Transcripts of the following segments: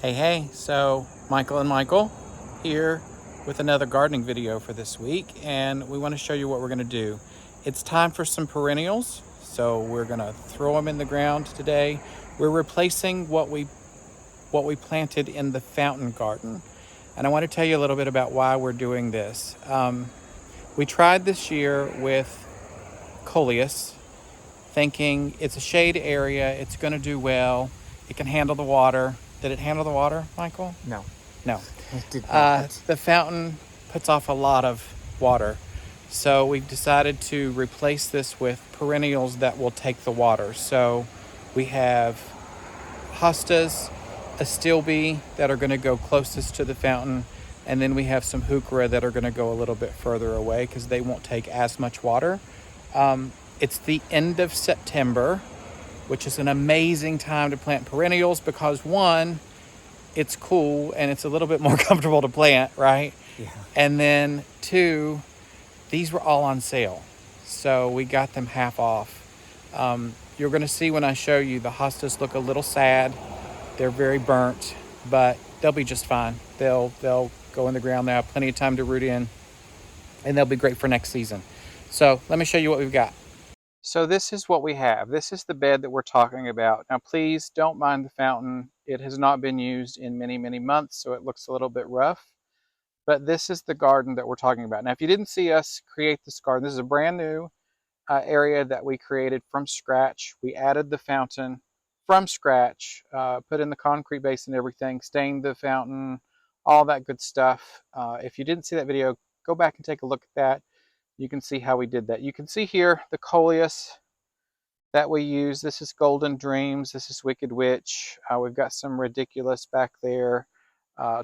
Hey, so Michael and Michael here with another gardening video for this week, and we want to show you what we're going to do. It's time for some perennials, so we're going to throw them in the ground today. We're replacing what we planted in the fountain garden, and I want to tell you a little bit about why we're doing this. We tried this year with coleus, thinking it's a shade area, it's going to do well, it can handle the water. Did it handle the water, Michael? No. No. It did not. The fountain puts off a lot of water, so we've decided to replace this with perennials that will take the water. So we have hostas, Astilbe that are going to go closest to the fountain, and then we have some Heuchera that are going to go a little bit further away because they won't take as much water. It's the end of September, which is an amazing time to plant perennials because one, it's cool and it's a little bit more comfortable to plant, right? Yeah. And then two, these were all on sale, so we got them half off. You're going to see when I show you, the hostas look a little sad. They're very burnt, but they'll be just fine. They'll go in the ground. They have plenty of time to root in, and they'll be great for next season. So let me show you what we've got. So this is what we have. This is the bed that we're talking about. Now please don't mind the fountain. It has not been used in many, many months, so it looks a little bit rough. But this is the garden that we're talking about. Now if you didn't see us create this garden, this is a brand new area that we created from scratch. We added the fountain from scratch, put in the concrete base and everything, stained the fountain, all that good stuff. If you didn't see that video, go back and take a look at that. You can see how we did that. You can see here the coleus that we use. This is Golden Dreams. This is Wicked Witch. We've got some Ridiculous back there.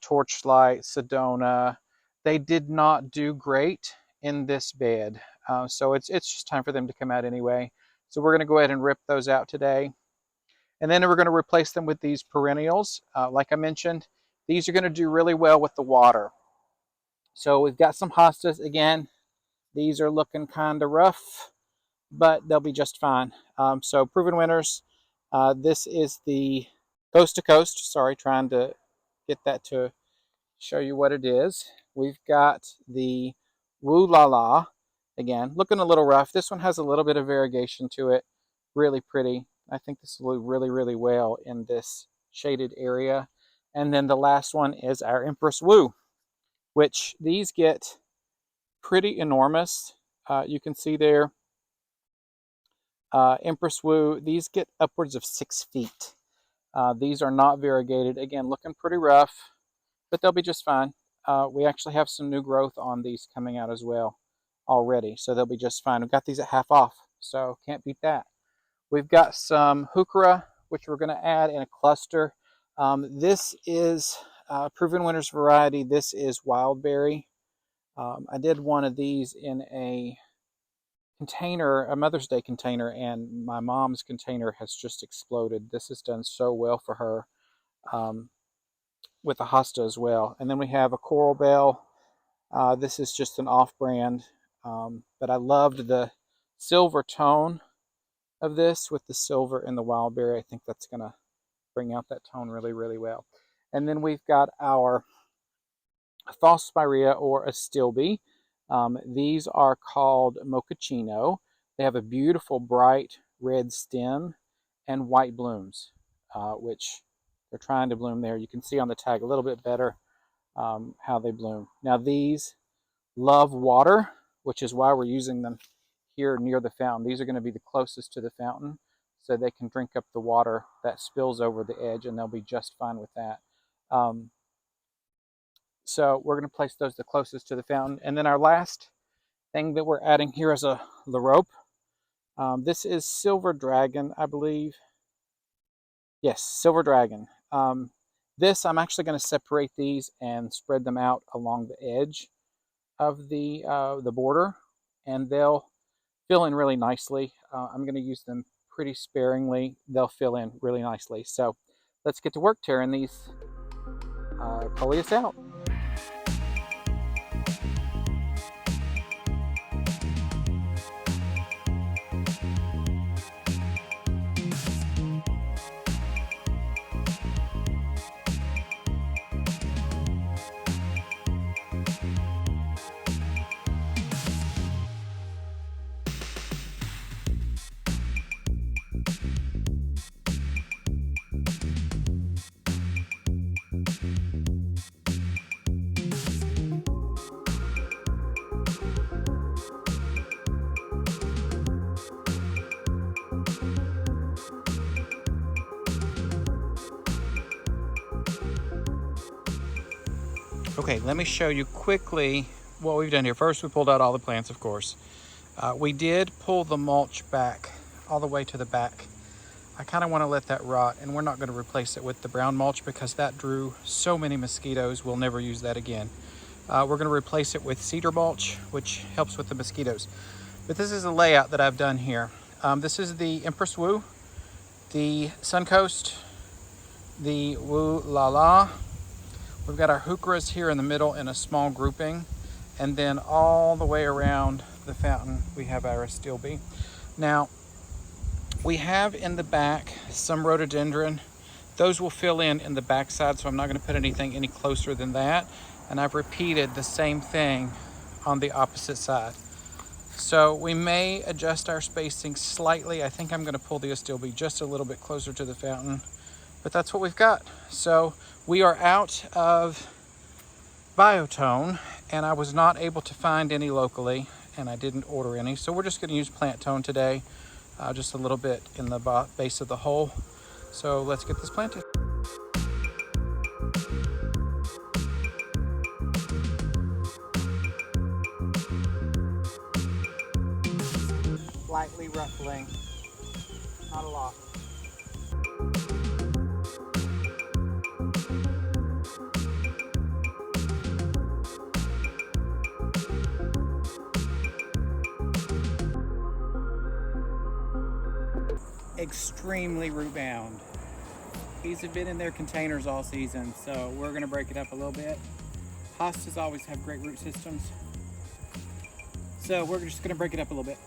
Torchlight, Sedona. They did not do great in this bed. So it's just time for them to come out anyway. So we're going to go ahead and rip those out today. And then we're going to replace them with these perennials. Like I mentioned, these are going to do really well with the water. So we've got some hostas again. These are looking kind of rough, but they'll be just fine. So proven winners. This is the coast to coast. Sorry, trying to get that to show you what it is. We've got the Woo La La, again, looking a little rough. This one has a little bit of variegation to it. Really pretty. I think this will do really, really well in this shaded area. And then the last one is our Empress Woo, which these get pretty enormous. You can see there, Empress Woo, these get upwards of 6 feet. These are not variegated. Again, looking pretty rough, but they'll be just fine. We actually have some new growth on these coming out as well already, so they'll be just fine. We've got these at half off, so can't beat that. We've got some Heuchera, which we're going to add in a cluster. This is Proven Winners variety. This is Wildberry. I did one of these in a container, a Mother's Day container, and my mom's container has just exploded. This has done so well for her, with the hosta as well. And then we have a Coral Bell. This is just an off-brand, but I loved the silver tone of this with the silver and the Wildberry. I think that's going to bring out that tone really, really well. And then we've got our False Spirea or Astilbe. These are called Moccachino. They have a beautiful bright red stem and white blooms, which they're trying to bloom there. You can see on the tag a little bit better how they bloom. Now these love water, which is why we're using them here near the fountain. These are going to be the closest to the fountain, so they can drink up the water that spills over the edge, and they'll be just fine with that. So we're going to place those the closest to the fountain. And then our last thing that we're adding here is a Liriope. This is Silver Dragon, I believe. Yes, Silver Dragon. This, I'm actually going to separate these and spread them out along the edge of the border, and they'll fill in really nicely. I'm going to use them pretty sparingly. They'll fill in really nicely. So let's get to work tearing these coleus out. Okay, let me show you quickly what we've done here. First, we pulled out all the plants, of course. We did pull the mulch back all the way to the back. I kind of want to let that rot, and we're not going to replace it with the brown mulch because that drew so many mosquitoes. We'll never use that again. We're going to replace it with cedar mulch, which helps with the mosquitoes. But this is a layout that I've done here. This is the Empress Woo, the Suncoast, the Woo La La. We've got our Heucheras here in the middle in a small grouping. And then all the way around the fountain, we have our Astilbe. Now, we have in the back some rhododendron. Those will fill in the backside, so I'm not going to put anything any closer than that. And I've repeated the same thing on the opposite side. So we may adjust our spacing slightly. I think I'm going to pull the Astilbe just a little bit closer to the fountain. But that's what we've got. So we are out of Biotone, and I was not able to find any locally, and I didn't order any. So we're just going to use Plant Tone today, just a little bit in the base of the hole. So let's get this planted. Lightly ruffling, not a lot. Extremely root bound. These have been in their containers all season, so we're going to break it up a little bit. Hostas always have great root systems, so we're just going to break it up a little bit.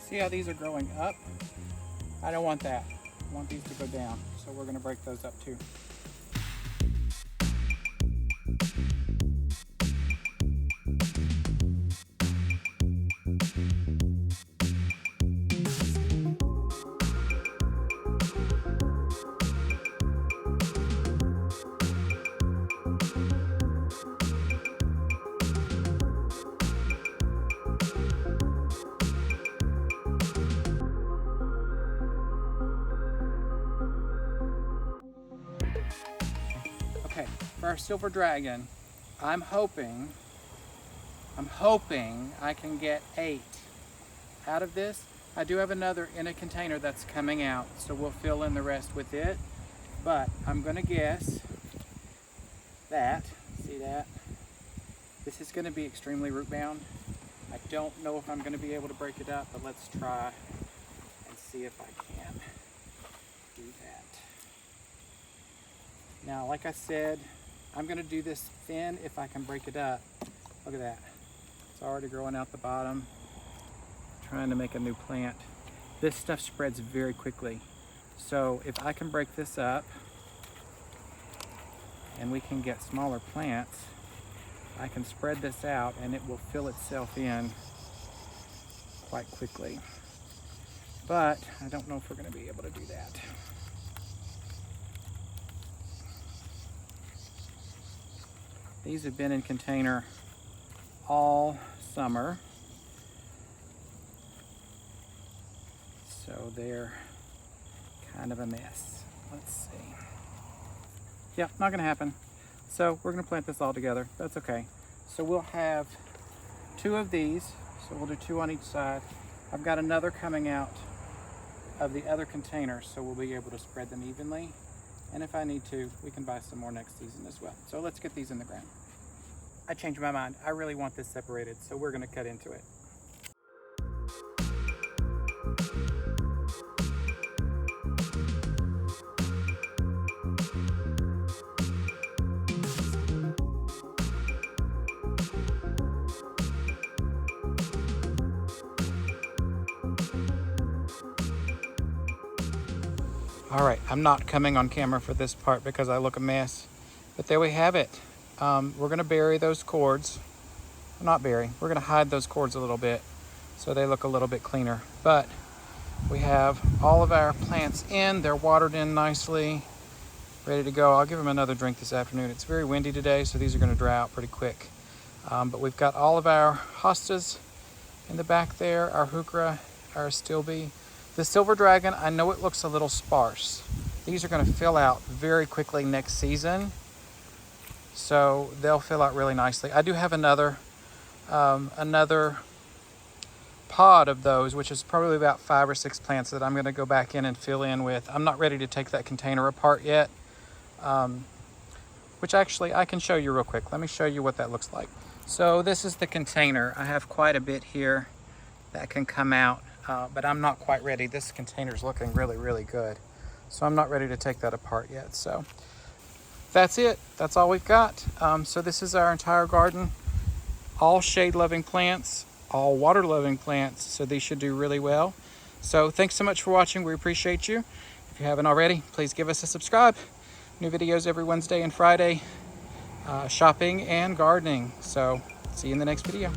See how these are growing up? I don't want that. I want these to go down, so we're going to break those up too. Okay, for our silver dragon, I'm hoping I can get 8 out of this. I do have another in a container that's coming out, so we'll fill in the rest with it. But I'm gonna guess that, see that? This is gonna be extremely root bound. I don't know if I'm gonna be able to break it up, but let's try and see if I can do that. Now, like I said, I'm gonna do this thin if I can break it up. Look at that. It's already growing out the bottom. Trying to make a new plant. This stuff spreads very quickly. So if I can break this up and we can get smaller plants, I can spread this out and it will fill itself in quite quickly. But I don't know if we're gonna be able to do that. These have been in container all summer, so they're kind of a mess. Let's see. Yeah, not gonna happen. So we're gonna plant this all together. That's okay. So we'll have 2 of these, so we'll do 2 on each side. I've got another coming out of the other container, so we'll be able to spread them evenly. And if I need to, we can buy some more next season as well. So let's get these in the ground. I changed my mind. I really want this separated, so we're gonna cut into it. All right, I'm not coming on camera for this part because I look a mess, but there we have it. We're gonna bury those cords. Not bury, we're gonna hide those cords a little bit so they look a little bit cleaner. But we have all of our plants in, they're watered in nicely, ready to go. I'll give them another drink this afternoon. It's very windy today, so these are gonna dry out pretty quick. But we've got all of our hostas in the back there, our Heuchera, our Astilbe. The silver dragon, I know it looks a little sparse, These are going to fill out very quickly next season. So they'll fill out really nicely. I do have another pod of those, which is probably about 5 or 6 plants that I'm going to go back in and fill in with. I'm not ready to take that container apart yet, which actually I can show you real quick. Let me show you what that looks like. So this is the container. I have quite a bit here that can come out, but I'm not quite ready. This container is looking really, really good. So I'm not ready to take that apart yet. So that's it. That's all we've got. So this is our entire garden. All shade-loving plants, all water-loving plants. So these should do really well. So thanks so much for watching. We appreciate you. If you haven't already, please give us a subscribe. New videos every Wednesday and Friday. Shopping and gardening. So see you in the next video.